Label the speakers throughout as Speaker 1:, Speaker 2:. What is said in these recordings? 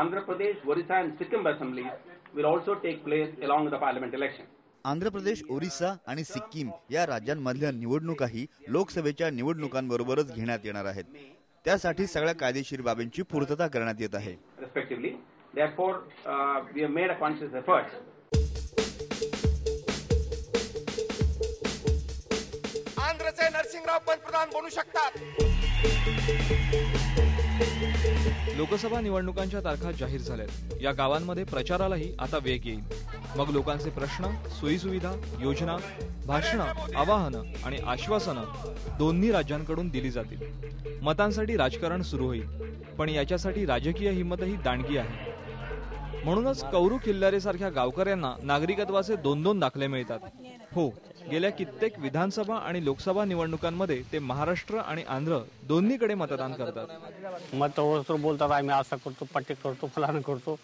Speaker 1: Andhra Pradesh, Orissa and Sikkim assemblies will also take place along with the parliament election.
Speaker 2: Andhra Pradesh, Orissa आणि सिक्कीम या राज्यांमधल्या निवडणुकाही लोकसभेच्या निवडणुकांबरोबरच घेण्यात येणार आहेत. त्यासाठी सगळ्या कायदेशीर बाबींची पूर्तता करण्यात येत आहे.
Speaker 1: Respectively, therefore, we have made a conscious effort.
Speaker 3: आंध्रचे Narasimha Rao पंतप्रधान बनू शकतात.
Speaker 4: लोकसभा निवडणुकांच्या तारखा जाहीर झाल्यात. या गावांमध्ये प्रचारालाही आता वेग येईल. मग लोकांचे प्रश्न, सोयीसुविधा, योजना, भाषणं, आवाहनं आणि आश्वासनं दोन्ही राज्यांकडून दिली जातील. मतांसाठी राजकारण सुरू होईल, पण याच्यासाठी राजकीय हिंमतही दांडगी आहे. म्हणूनच कौरू खिल्लारेसारख्या गावकऱ्यांना नागरिकत्वाचे 2-2 दाखले मिळतात. हो, गेल्या कित्येक विधानसभा आणि लोकसभा निवडणुकांमध्ये ते महाराष्ट्र आणि आंध्र दोन्हीकडे मतदान करतात.
Speaker 5: मत बोलतात आम्ही असं करतो, पट्टे करतो, फलान करतो,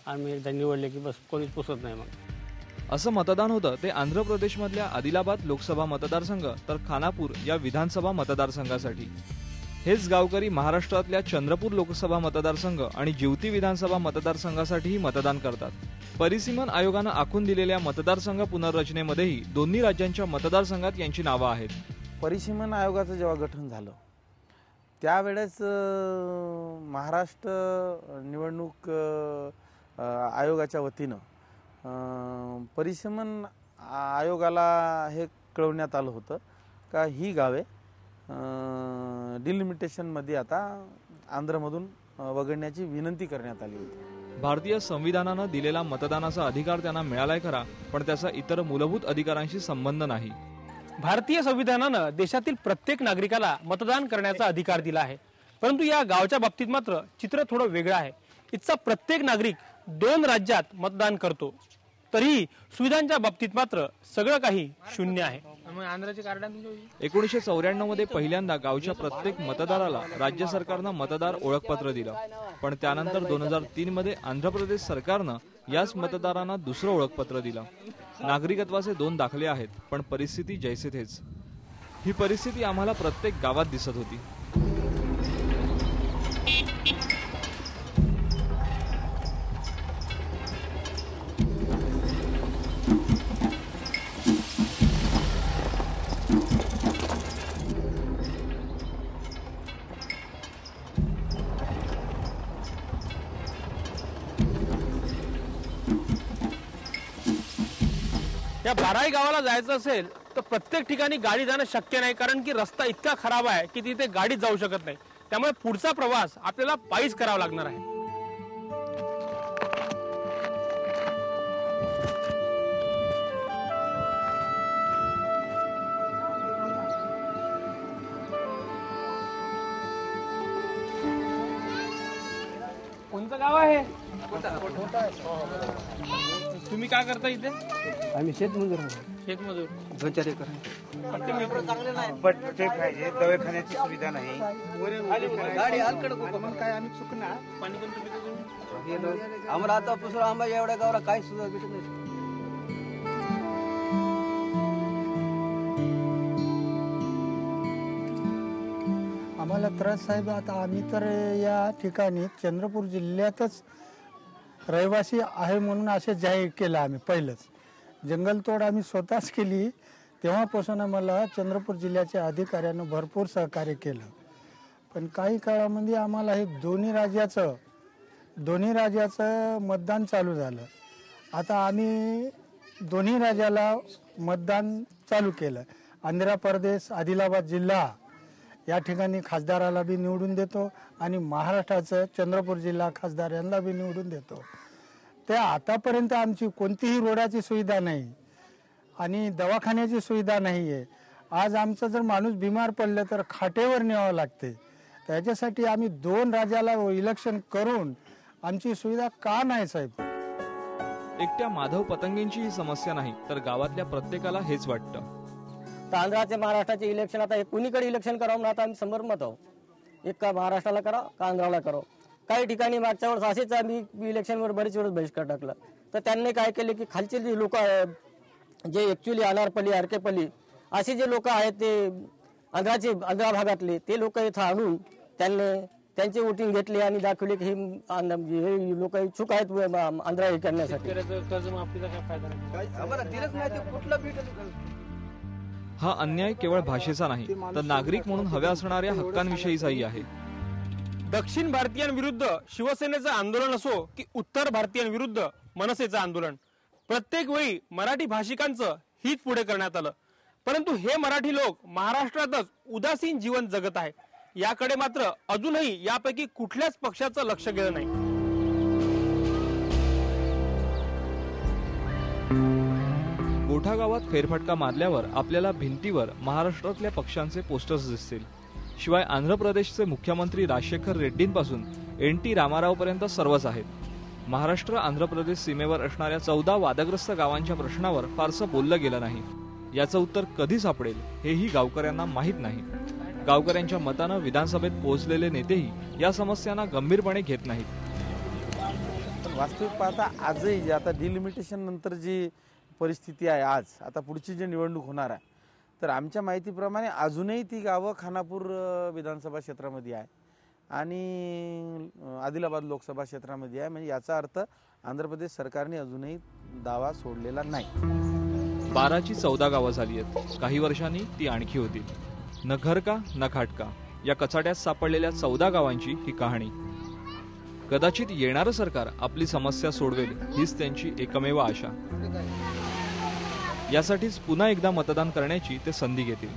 Speaker 5: आम्ही एकदा निवडले की बस कोणीच पुसत नाही. मग
Speaker 4: असं मतदान होतं ते आंध्र प्रदेशमधल्या आदिलाबाद लोकसभा मतदारसंघ तर खानापूर या विधानसभा मतदारसंघासाठी. हेच गावकरी महाराष्ट्रातल्या चंद्रपूर लोकसभा मतदारसंघ आणि जिवती विधानसभा मतदारसंघासाठीही मतदान करतात. परिसीमन आयोगानं आखून दिलेल्या मतदारसंघ पुनर्रचनेमध्येही दोन्ही राज्यांच्या मतदारसंघात यांची नावं आहेत.
Speaker 6: परिसीमन आयोगाचं जेव्हा गठन झालं त्यावेळेस महाराष्ट्र निवडणूक आयोगाच्या वतीनं परिसीमन आयोगाला हे कळवण्यात आलं होतं का ही गावे डिलिमिटेशनमध्ये आता आंध्रमधून वगळण्याची विनंती करण्यात आली होती.
Speaker 4: भारतीय संविधानानं दिलेला मतदानाचा अधिकार त्यांना मिळालाय खरा, पण त्याचा इतर मूलभूत अधिकारांशी संबंध नाही.
Speaker 7: भारतीय संविधानानं देशातील प्रत्येक नागरिकाला मतदान करण्याचा अधिकार दिला आहे, परंतु या गावच्या बाबतीत मात्र चित्र थोडं वेगळं आहे. इथचा प्रत्येक नागरिक 2 राज्यात मतदान करतो, तरीही सुविधांच्या बाबतीत मात्र सगळं काही शून्य आहे.
Speaker 4: 1994 मध्ये पहिल्यांदा गावच्या प्रत्येक मतदाराला राज्य सरकारनं मतदार ओळखपत्र दिलं, पण त्यानंतर 2003 मध्ये आंध्र प्रदेश सरकारनं याच मतदारांना दुसरं ओळखपत्र दिलं. नागरिकत्वाचे 2 दाखले आहेत, पण परिस्थिती जैसे थेच. ही परिस्थिती आम्हाला प्रत्येक गावात दिसत होती.
Speaker 7: या बाराई गावाला जायचं असेल तर प्रत्येक ठिकाणी गाडी जाणं शक्य नाही, कारण की रस्ता इतका खराब आहे की तिथे गाडी जाऊ शकत नाही. त्यामुळे पुढचा प्रवास आपल्याला पायीच करावा लागणार आहे. कोणतं गाव आहे? तुम्ही काय करता इथे?
Speaker 5: आम्ही शेतमजूर.
Speaker 7: 2-4 एकर.
Speaker 6: पट्टे पाहिजे, दवाखान्याची सुविधा नाही,
Speaker 5: गाडी अलकड मग काय आम्ही चुकणार.
Speaker 7: पाणी पण तुम्ही
Speaker 5: आम्हाला आतापासून आम्हाला एवढ्या गावाला काही सुद्धा भेटत नाही.
Speaker 8: आम्हाला त्रास साहेब, आता आम्ही तर या ठिकाणी चंद्रपूर जिल्ह्यातच रहिवासी आहे म्हणून असे जाहीर केलं. आम्ही पहिलंच जंगलतोड आम्ही स्वतःच केली. तेव्हापासून आम्हाला चंद्रपूर जिल्ह्याच्या अधिकाऱ्यांनं भरपूर सहकार्य केलं. पण काही काळामध्ये आम्हाला हे दोन्ही राज्याचं मतदान चालू झालं. आता आम्ही दोन्ही राज्याला मतदान चालू केलं. आंध्र प्रदेश आदिलाबाद जिल्हा या ठिकाणी खासदाराला बी निवडून देतो आणि महाराष्ट्राचं चंद्रपूर जिल्हा खासदार यांना बी निवडून देतो. ते आतापर्यंत आमची कोणतीही रोडाची सुविधा नाही आणि दवाखान्याची सुविधा नाही आहे. आज आमचं जर माणूस बिमार पडलं तर खाटेवर न्यावं लागते. त्याच्यासाठी आम्ही 2 राज्याला इलेक्शन करून आमची सुविधा का नाही साहेब?
Speaker 4: एकट्या माधव पतंगेंची ही समस्या नाही, तर गावातल्या प्रत्येकाला हेच वाटतं.
Speaker 5: आंध्राचे महाराष्ट्राचे इलेक्शन आता कुणीकडे इलेक्शन करावं म्हणून आता आम्ही समोर आहोत. एक का महाराष्ट्राला करा का आंध्राला करा. काही ठिकाणी मागच्या वेळेस असेच आम्ही इलेक्शनवर बरेच वेळेस बहिष्कार टाकला. तर त्यांनी काय केले की खालचे जे लोक जे ऍक्च्युली अनारपल्ली आरकेपल्ली असे जे लोक आहेत ते आंध्रा भागातले ते लोक इथं आणून त्यांनी त्यांची वोटिंग घेतली आणि दाखवली की हे लोक इच्छुक आहेत आंध्रा हे करण्यासाठी.
Speaker 7: कर्जमाफीचा काय फायदा नाही.
Speaker 4: हा अन्याय केवळ भाषेचा नाही तर नागरिक म्हणून हव्या असणाऱ्या हक्कांविषयीचाही आहे.
Speaker 7: दक्षिण भारतीयांविरुद्ध शिवसेनेचं आंदोलन असो की उत्तर भारतीयांविरुद्ध मनसेचं आंदोलन, प्रत्येक वेळी मराठी भाषिकांचं हित पुढे करण्यात आलं. परंतु हे मराठी लोक महाराष्ट्रातच उदासीन जीवन जगत आहे. याकडे मात्र अजूनही यापैकी कुठल्याच पक्षाचं लक्ष गेलं नाही.
Speaker 4: गोठा गावात फेरफटका मारल्यावर आपल्याला भिंतीवर महाराष्ट्रातल्या पक्षांचे पोस्टर्स दिसतील. शिवाय आंध्र प्रदेशचे मुख्यमंत्री राजशेखर रेड्डींपासून NT रामाराव पर्यंत सर्वच आहेत. महाराष्ट्र आंध्र प्रदेश सीमेवर असणाऱ्या 14 वादग्रस्त गावांच्या प्रश्नावर फारसं बोललं गेलं नाही. याचं उत्तर कधी सापडेल हेही गावकऱ्यांना माहीत नाही. गावकऱ्यांच्या मतानं विधानसभेत पोहोचलेले नेतेही या समस्यांना गंभीरपणे घेत नाहीत.
Speaker 6: वास्तविक पाहता आजही जे आता डिलिमिटेशन नंतर जी परिस्थिती आहे, आज आता पुढची जी निवडणूक होणार आहे, तर आमच्या माहितीप्रमाणे अजूनही ती गावं खानापूर विधानसभा क्षेत्रामध्ये आहे आणि आदिलाबाद लोकसभा क्षेत्रामध्ये आहे. म्हणजे याचा अर्थ आंध्र प्रदेश सरकारने अजूनही दावा सोडलेला नाही.
Speaker 4: 12ची 14 गावं झाली आहेत. काही वर्षांनी ती आणखी होतील. न घर का न खाटका या कचाट्यात सापडलेल्या 14 गावांची ही कहाणी. कदाचित येणारं सरकार आपली समस्या सोडवेल हीच त्यांची एकमेव आशा. यासाठीच पुन्हा एकदा मतदान करण्याची ते संधी घेतील.